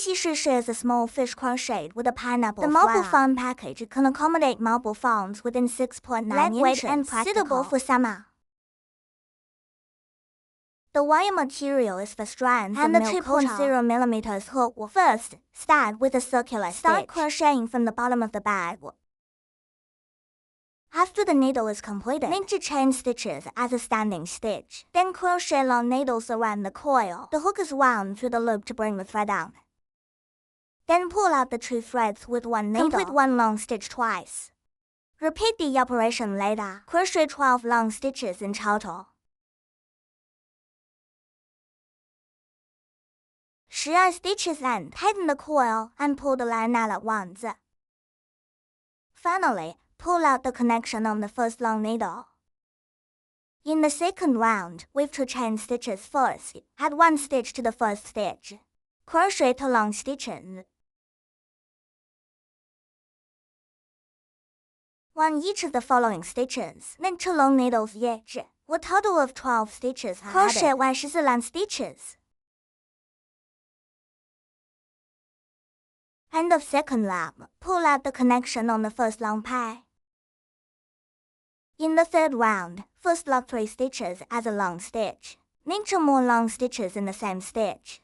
CC shares a small fish crocheted with a pineapple flower. The mobile phone package can accommodate mobile phones within 6.9 inches and suitable for summer. The wire material is for strands and the 2.0mm hook will first start with a circular stitch. Start crocheting from the bottom of the bag. After the needle is completed, knit 2 chain stitches as a standing stitch. Then crochet long needles around the coil. The hook is wound through the loop to bring the thread down. Then pull out the 2 threads with 1 needle. Complete 1 long stitch twice. Repeat the operation later. Crochet 12 long stitches in total. 12 stitches and tighten the coil and pull the line out at once. Finally, pull out the connection on the first long needle. In the second round, weave 2 chain stitches first. Add 1 stitch to the first stitch. Crochet 2 long stitches. 1 each of the following stitches. Knit 2 long needles each. A total of 12 stitches. Crochet 14 long stitches. End of second lap. Pull out the connection on the first long pie. In the third round, first lock 3 stitches as a long stitch. Knit 2 more long stitches in the same stitch.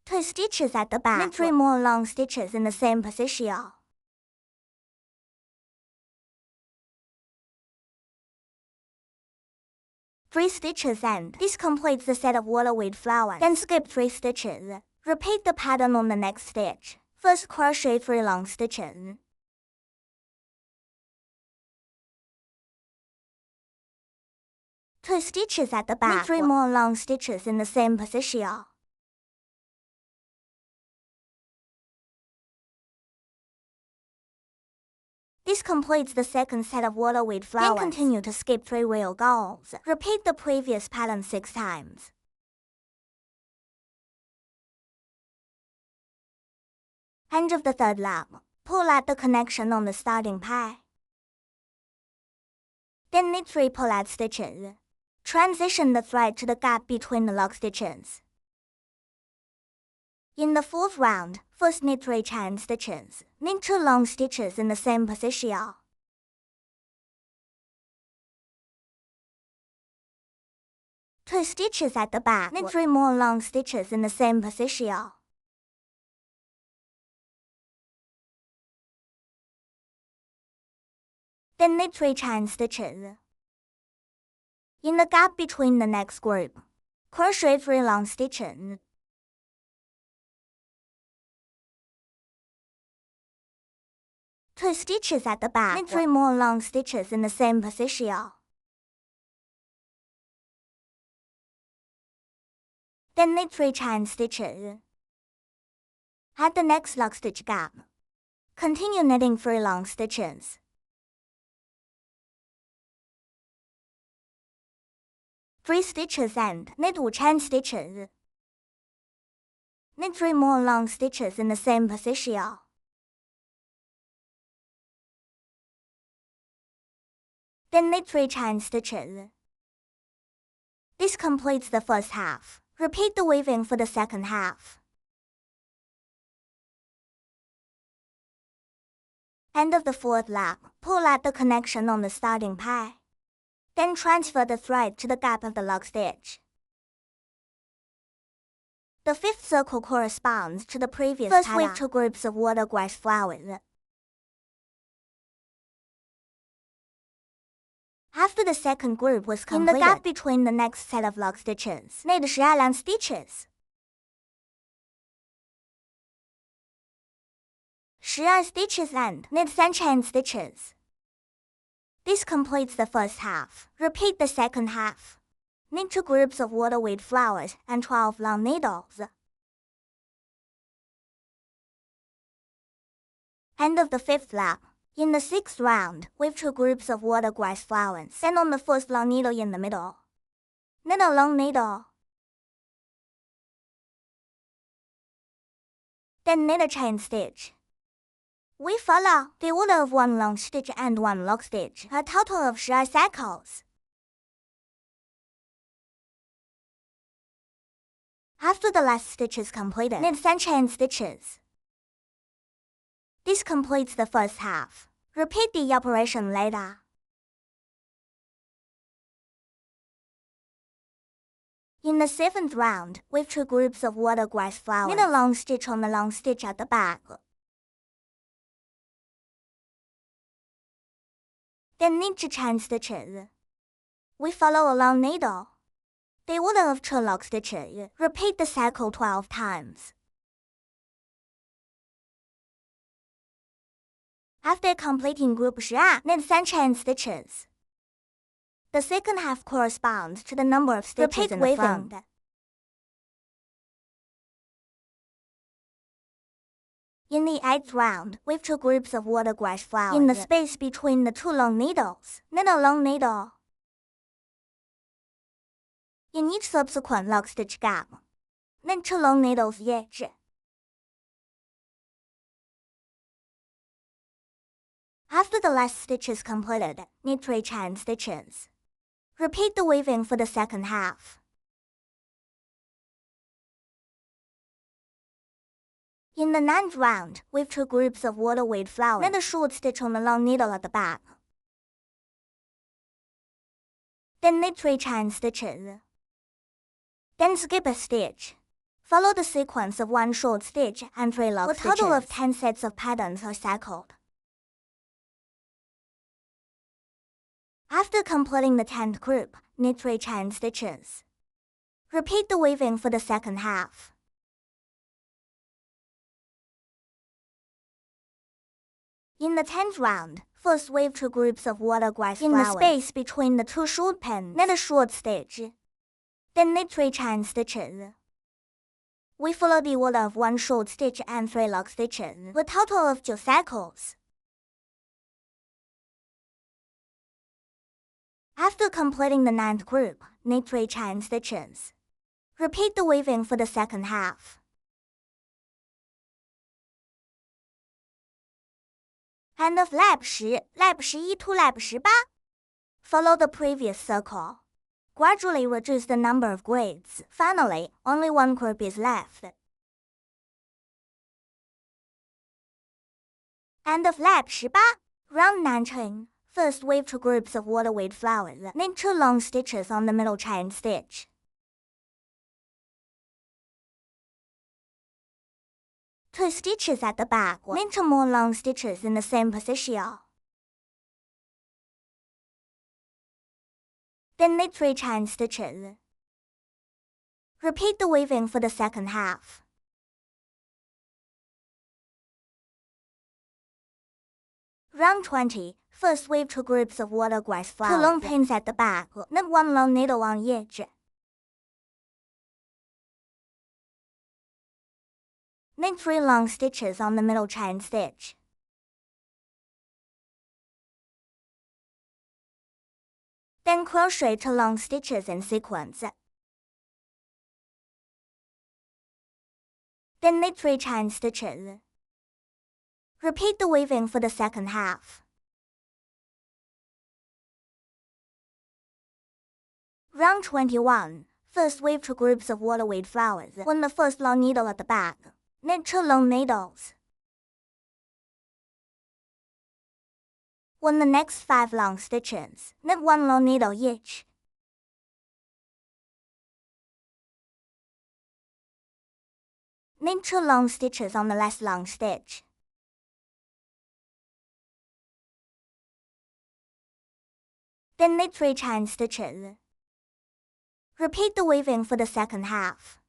2 stitches at the back. Knit 3 more long stitches in the same position. Three stitches and this completes the set of waterweed flowers. Then skip 3 stitches. Repeat the pattern on the next stitch. First crochet 3 long stitches. Two stitches at the back. Knit 3 more long stitches in the same position. This completes the second set of waterweed flowers. Then continue to skip 3 real galls. Repeat the previous pattern 6 times. End of the third lap. Pull out the connection on the starting pie. Then knit 3 pull-out stitches. Transition the thread to the gap between the lock stitches. In the fourth round, first knit 3 chain stitches. Knit 2 long stitches in the same position. Two stitches at the back. Knit 3 more long stitches in the same position. Then knit 3 chain stitches. In the gap between the next group, crochet 3 long stitches. Two stitches at the back. Knit 3 more long stitches in the same position. Then knit 3 chain stitches. At the next lock stitch gap, continue knitting 3 long stitches. Three stitches and knit 5 chain stitches. Knit 3 more long stitches in the same position. Then knit 3 chain stitches. This completes the first half. Repeat the weaving for the second half. End of the fourth lap. Pull out the connection on the starting pie. Then transfer the thread to the gap of the lock stitch. The fifth circle corresponds to the previous pattern. First weave 2 groups of watergrass flowers. After the second group was completed, in the gap between the next set of lock stitches, knit 12 long stitches. 12 stitches and knit 3 chain stitches. This completes the first half. Repeat the second half. Knit 2 groups of waterweed flowers and 12 long needles. End of the fifth lap. In the sixth round, weave 2 groups of watergrass flowers. Then on the first long needle in the middle, knit a long needle. Then knit a chain stitch. We follow the order of 1 long stitch and 1 lock stitch, a total of 12 cycles. After the last stitch is completed, knit 3 chain stitches. This completes the first half. Repeat the operation later. In the 7th round, weave 2 groups of watergrass flowers. Knit a long stitch on the long stitch at the back. Then knit 2 chain stitches. We follow a long needle. The order of 2 lock stitches. Repeat the cycle 12 times. After completing group 12, knit 3 chain stitches. The second half corresponds to the number of stitches in the front. In the 8th round, weave 2 groups of watergrass flowers. In the space between the 2 long needles, knit a long needle. In each subsequent lock stitch gap, knit 2 long needles each. After the last stitch is completed, knit 3 chain stitches. Repeat the weaving for the second half. In the 9th round, weave 2 groups of waterweed flowers. Knit a short stitch on the long needle at the back. Then knit 3 chain stitches. Then skip a stitch. Follow the sequence of 1 short stitch and 3 lock stitches. A total of 10 sets of patterns are cycled. After completing the 10th group, knit 3 chain stitches. Repeat the weaving for the second half. In the 10th round, first weave 2 groups of watergrass flowers. In the space between the 2 short pins, knit a short stitch. Then knit 3 chain stitches. We follow the order of 1 short stitch and 3 lock stitches, a total of 2 cycles. After completing the 9th group, knit 3 chain stitches. Repeat the weaving for the second half. End of lap 10, lap 11 to lap 18. Follow the previous circle. Gradually reduce the number of grids. Finally, only 1 group is left. End of lap 18. Round 19. First weave 2 groups of waterweed flowers. Knit 2 long stitches on the middle chain stitch. Two stitches at the back. Knit 2 more long stitches in the same position. Then knit 3 chain stitches. Repeat the weaving for the second half. Round 20. First weave 2 groups of watergrass flowers. 2 long pins at the back. Knit 1 long needle on each. Knit 3 long stitches on the middle chain stitch. Then crochet 2 long stitches in sequence. Then knit 3 chain stitches. Repeat the weaving for the second half. Round 21. First weave 2 groups of waterweed flowers. On the first long needle at the back, knit 2 long needles. On the next 5 long stitches, knit 1 long needle each. Knit 2 long stitches on the last long stitch. Then knit 3 chain stitches. Repeat the weaving for the second half.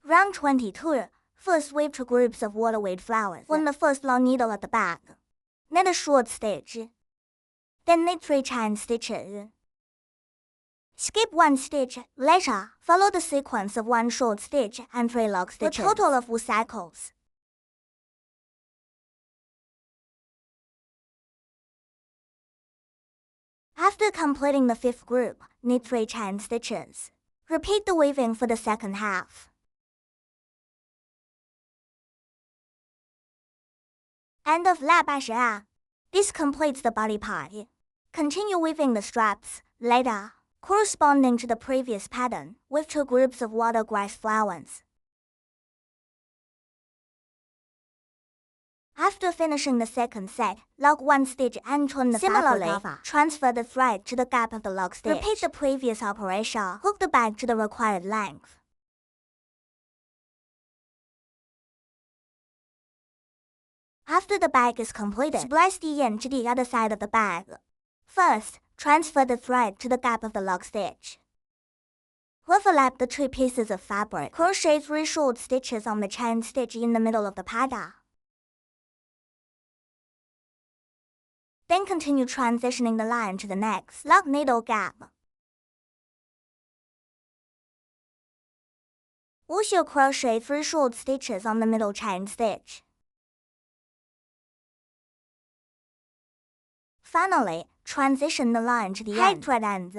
Round 22. First weave 2 groups of waterweed flowers. On the first long needle at the back, knit a short stitch. Then knit 3 chain stitches. Skip 1 stitch. Later, follow the sequence of 1 short stitch and 3 lock stitches. A total of 4 cycles. After completing the 5th group, knit 3 chain stitches. Repeat the weaving for the second half. End of lap 20. This completes the body part. Continue weaving the straps later. corresponding to the previous pattern, with 2 groups of watergrass flowers. After finishing the second set, lock 1 stitch and turn the fabric over. Transfer the thread to the gap of the lock stitch. Repeat the previous operation. Hook the bag to the required length. After the bag is completed, splice the end to the other side of the bag. First, transfer the thread to the gap of the lock stitch. Overlap the 2 pieces of fabric. Crochet 3 short stitches on the chain stitch in the middle of the pattern. Then continue transitioning the line to the next lock needle gap. Also crochet 3 short stitches on the middle chain stitch. Finally, transition the line to the end thread ends.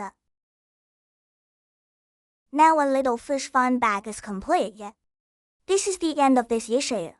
Now a little fish fun bag is complete. This is the end of this issue.